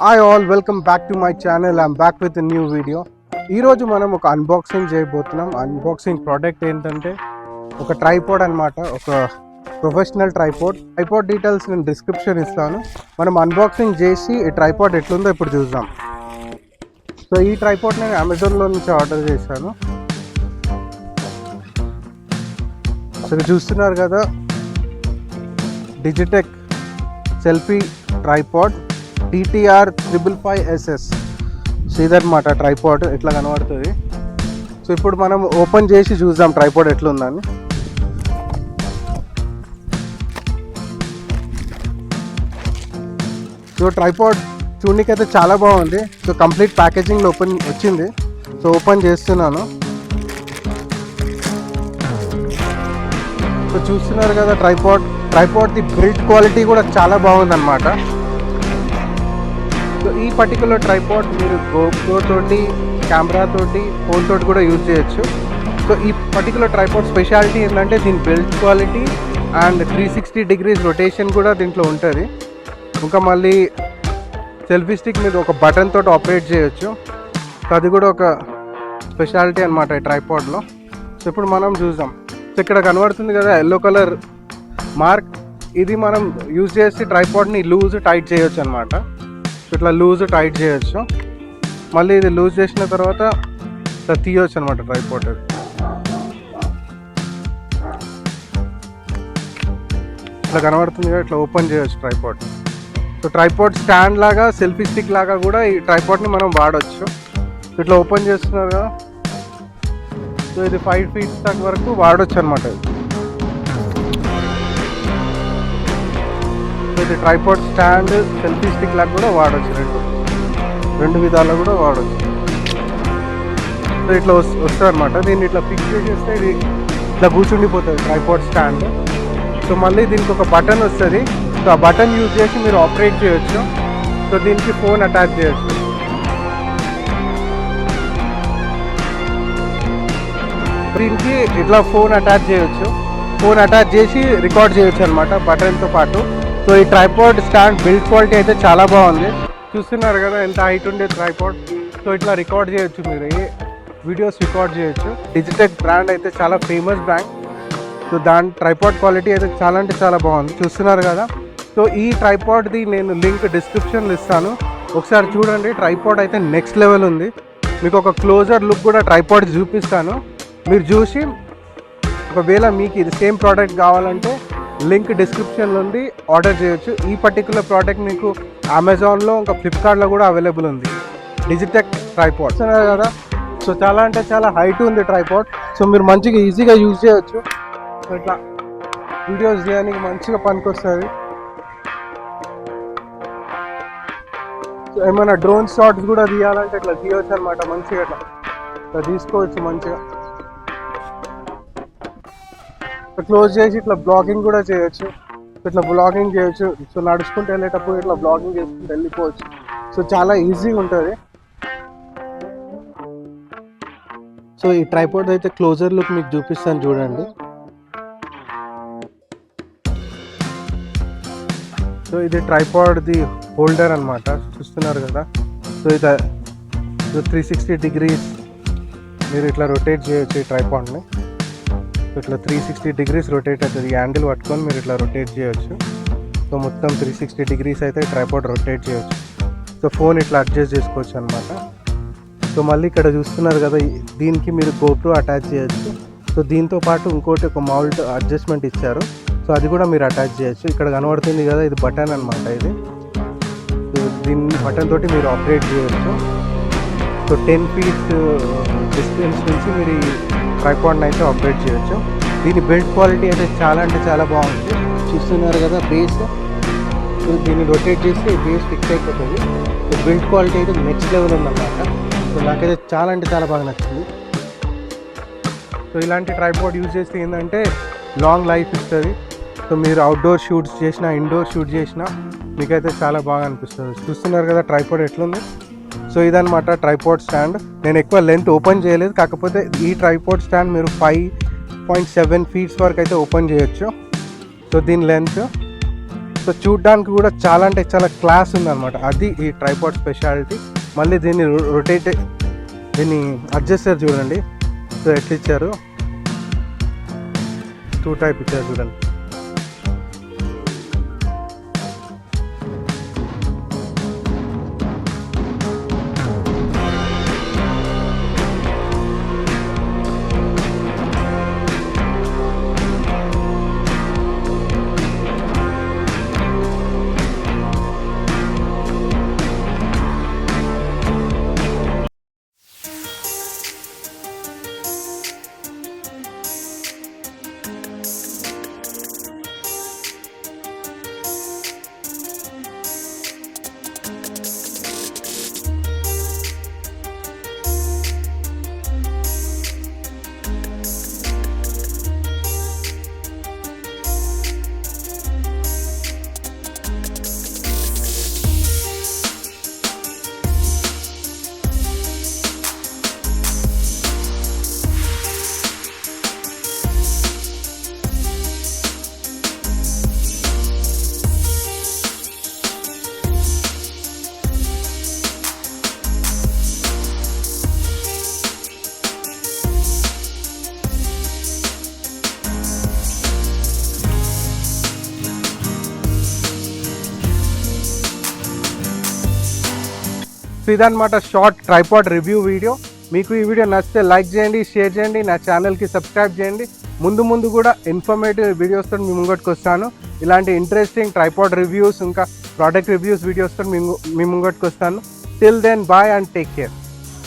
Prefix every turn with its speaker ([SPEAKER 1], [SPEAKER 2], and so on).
[SPEAKER 1] Hi all, welcome back to my channel. I'm back with new video. ఈరోజు మనం ఒక unboxing చేయబోతున్నాం. Unboxing product ఏంటంటే ఒక ట్రైపాడ్ అనమాట. ఒక ప్రొఫెషనల్ ట్రైపాడ్ డీటెయిల్స్ నేను డిస్క్రిప్షన్ ఇస్తాను. మనం అన్బాక్సింగ్ చేసి ఈ ట్రైపాడ్ ఎట్లుందో ఇప్పుడు చూద్దాం. సో ఈ ట్రైపాడ్ నేను అమెజాన్లో నుంచి ఆర్డర్ చేశాను. సో చూస్తున్నారు కదా, Digitek selfie tripod DTR 555SS. So ఇదన్నమాట ట్రైపాడ్, ఇట్లా కనబడుతుంది. సో ఇప్పుడు మనం ఓపెన్ చేసి చూద్దాం ట్రైపాడ్ ఎట్లుందని. సో ట్రైపాడ్ చూడడానికి అయితే చాలా బాగుంది. సో కంప్లీట్ ప్యాకేజింగ్లో వచ్చింది. సో ఓపెన్ చేస్తున్నాను. సో చూస్తున్నారు కదా, ట్రైపాడ్ది బిల్డ్ క్వాలిటీ కూడా చాలా బాగుందన్నమాట. సో ఈ పర్టికులర్ ట్రైపాడ్ మీరు GoPro తోటి, కెమెరా తోటి, ఫోన్ తోటి కూడా యూజ్ చేయొచ్చు. సో ఈ పర్టికులర్ ట్రైపాడ్ స్పెషాలిటీ ఏంటంటే దీని build quality and 360 degrees rotation కూడా దీంట్లో ఉంటుంది. ఇంకా మళ్ళీ సెల్ఫీ స్టిక్ మీద ఒక బటన్ తోటి ఆపరేట్ చేయొచ్చు. సో అది కూడా ఒక స్పెషాలిటీ అనమాట ఈ ట్రైపాడ్లో. సో ఇప్పుడు మనం చూద్దాం. సో ఇక్కడ కనబడుతుంది కదా ఎల్లో కలర్ మార్క్, ఇది మనం యూజ్ చేసి ట్రైపాడ్ని లూజ్ టైట్ చేయొచ్చు అనమాట. ఇట్లా లూజ్ టైట్ చేయొచ్చు. మళ్ళీ ఇది లూజ్ చేసిన తర్వాత ఇట్లా తీయొచ్చు అనమాట ట్రైపాడ్. ఇట్లా కనబడుతుంది కదా, ఇట్లా ఓపెన్ చేయొచ్చు ట్రైపాడ్. సో ట్రైపాడ్ స్టాండ్ లాగా, సెల్ఫీ స్టిక్ లాగా కూడా ఈ ట్రైపాడ్ని మనం వాడచ్చు. ఇట్లా ఓపెన్ చేస్తున్నారు కదా, సో ఇది 5 feet దాకా వరకు వాడచ్చు అనమాట. ఇది ట్రైపాడ్ స్టాండ్, సెల్ఫీ స్టిక్ లాగా కూడా వాడచ్చు. రెండు విధాలా కూడా వాడచ్చు. సో ఇట్లా వస్తుంది అనమాట. దీన్ని ఇట్లా ఫిక్స్ చేసేస్తే ఇది ఇట్లా కూర్చుండిపోతుంది ట్రైపాడ్ స్టాండ్. సో మళ్ళీ దీనికి ఒక బటన్ వస్తుంది. సో ఆ బటన్ యూజ్ చేసి మీరు ఆపరేట్ చేయొచ్చు. సో దీనికి ఫోన్ అటాచ్ చేయొచ్చు. దీనికి ఇట్లా ఫోన్ అటాచ్ చేయొచ్చు. ఫోన్ అటాచ్ చేసి రికార్డ్ చేయొచ్చు అనమాట బటన్తో పాటు. సో ఈ ట్రైపాడ్ స్టాండ్ బిల్డ్ క్వాలిటీ అయితే చాలా బాగుంది. చూస్తున్నారు కదా ఎంత హైట్ ఉండే ట్రైపాడ్. సో ఇట్లా రికార్డ్ చేయొచ్చు, మీరు ఏ వీడియోస్ రికార్డ్ చేయొచ్చు. డిజిటెక్ బ్రాండ్ అయితే చాలా ఫేమస్ బ్రాండ్. సో దాని ట్రైపాడ్ క్వాలిటీ అయితే చాలా అంటే చాలా బాగుంది. చూస్తున్నారు కదా. సో ఈ ట్రైపాడ్ది నేను లింక్ డిస్క్రిప్షన్లో ఇస్తాను, ఒకసారి చూడండి. ట్రైపాడ్ అయితే నెక్స్ట్ లెవెల్ ఉంది. మీకు ఒక క్లోజర్ లుక్ కూడా ట్రైపాడ్ చూపిస్తాను, మీరు చూసి ఒకవేళ మీకు ఇది సేమ్ ప్రోడక్ట్ కావాలంటే లింక్ డిస్క్రిప్షన్లో ఉంది, ఆర్డర్ చేయొచ్చు. ఈ పర్టికులర్ ప్రోడక్ట్ మీకు అమెజాన్లో ఇంకా ఫ్లిప్కార్ట్లో కూడా అవైలబుల్ ఉంది. డిజిటెక్ ట్రైపాడ్ కదా. సో చాలా అంటే చాలా హైట్ ఉంది ట్రైపాడ్. సో మీరు మంచిగా ఈజీగా యూజ్ చేయొచ్చు. సో ఇట్లా వీడియోస్ చేయడానికి మంచిగా పనికొస్తుంది. సో ఏమైనా డ్రోన్ షాట్స్ కూడా తీయాలంటే ఇట్లా తీయవచ్చు అనమాట. మంచిగా ఇట్లా తీసుకోవచ్చు మంచిగా. క్లోజ్ చేసి ఇట్లా బ్లాగింగ్ కూడా చేయొచ్చు. ఇట్లా బ్లాగింగ్ చేయొచ్చు. సో నడుచుకుంటూ వెళ్ళేటప్పుడు ఇట్లా బ్లాగింగ్ చేసుకుంటూ వెళ్ళిపోవచ్చు. సో చాలా ఈజీగా ఉంటుంది. సో ఈ ట్రైపాడ్ అయితే క్లోజర్ లుక్ మీకు చూపిస్తాను చూడండి. సో ఇది ట్రైపాడ్ది హోల్డర్ అనమాట, చూస్తున్నారు కదా. సో ఇది 360 degrees మీరు ఇట్లా రొటేట్ చేయొచ్చు ఈ ట్రైపాడ్ని. ఇట్లా 360 degrees రొటేట్ అవుతుంది. ఈ హ్యాండిల్ పట్టుకొని మీరు ఇట్లా రొటేట్ చేయొచ్చు. సో మొత్తం 360 degrees అయితే ట్రైపాడ్ రొటేట్ చేయొచ్చు. సో ఫోన్ ఇట్లా అడ్జస్ట్ చేసుకోవచ్చు అనమాట. సో మళ్ళీ ఇక్కడ చూస్తున్నారు కదా, దీనికి మీరు GoPro అటాచ్ చేయొచ్చు. సో దీంతో పాటు ఇంకోటి ఒక మౌల్ట్ అడ్జస్ట్మెంట్ ఇచ్చారు. సో అది కూడా మీరు అటాచ్ చేయొచ్చు. ఇక్కడ కనబడుతుంది కదా, ఇది బటన్ అనమాట. ఇది సో దీన్ని బటన్ తోటి మీరు ఆపరేట్ చేయొచ్చు. సో 10 feet డిస్టెన్స్ నుంచి మీరు ఈ ట్రైపాడ్ని అయితే ఆపరేట్ చేయొచ్చు. దీని బిల్డ్ క్వాలిటీ అయితే చాలా అంటే చాలా బాగుంది. చూస్తున్నారు కదా బేస్. సో దీన్ని రొటేట్ చేస్తే బేస్ ఫిక్స్ అయిపోతుంది. సో బిల్డ్ క్వాలిటీ అయితే నెక్స్ట్ లెవెల్ ఉందన్నమాట. సో నాకైతే చాలా అంటే చాలా బాగా నచ్చింది. సో ఇలాంటి ట్రైపాడ్ యూజ్ చేస్తే ఏంటంటే లాంగ్ లైఫ్ ఇస్తుంది. సో మీరు అవుట్డోర్ షూట్స్ చేసినా, ఇండోర్ షూట్ చేసినా మీకైతే చాలా బాగా అనిపిస్తుంది. చూస్తున్నారు కదా ట్రైపాడ్ ఎట్లుంది. సో ఇదనమాట ట్రైపాడ్ స్టాండ్. నేను ఎక్కువ లెంత్ ఓపెన్ చేయలేదు, కాకపోతే ఈ ట్రైపాడ్ స్టాండ్ మీరు 5.7 feet వరకు అయితే ఓపెన్ చేయొచ్చు. సో దీని లెంత్ సో చూడ్డానికి కూడా చాలా అంటే చాలా క్లాస్ ఉందన్నమాట. అది ఈ ట్రైపాడ్ స్పెషాలిటీ. మళ్ళీ దీన్ని దీన్ని అడ్జస్టర్ చూడండి. సో ఎట్లా ఇచ్చారు, 2 టైప్ ఇచ్చారు చూడండి. సో ఇదన్నమాట షార్ట్ ట్రైపాడ్ రివ్యూ వీడియో. మీకు ఈ వీడియో నచ్చితే లైక్ చేయండి, షేర్ చేయండి, నా ఛానల్కి సబ్స్క్రైబ్ చేయండి. ముందు కూడా ఇన్ఫర్మేటివ్ వీడియోస్తో మీ ముంగటికి వస్తాను. ఇలాంటి ఇంట్రెస్టింగ్ ట్రైపాడ్ రివ్యూస్ ఇంకా ప్రోడక్ట్ రివ్యూస్ వీడియోస్తో మీ ముంగటికి వస్తాను. Till then bye and take care.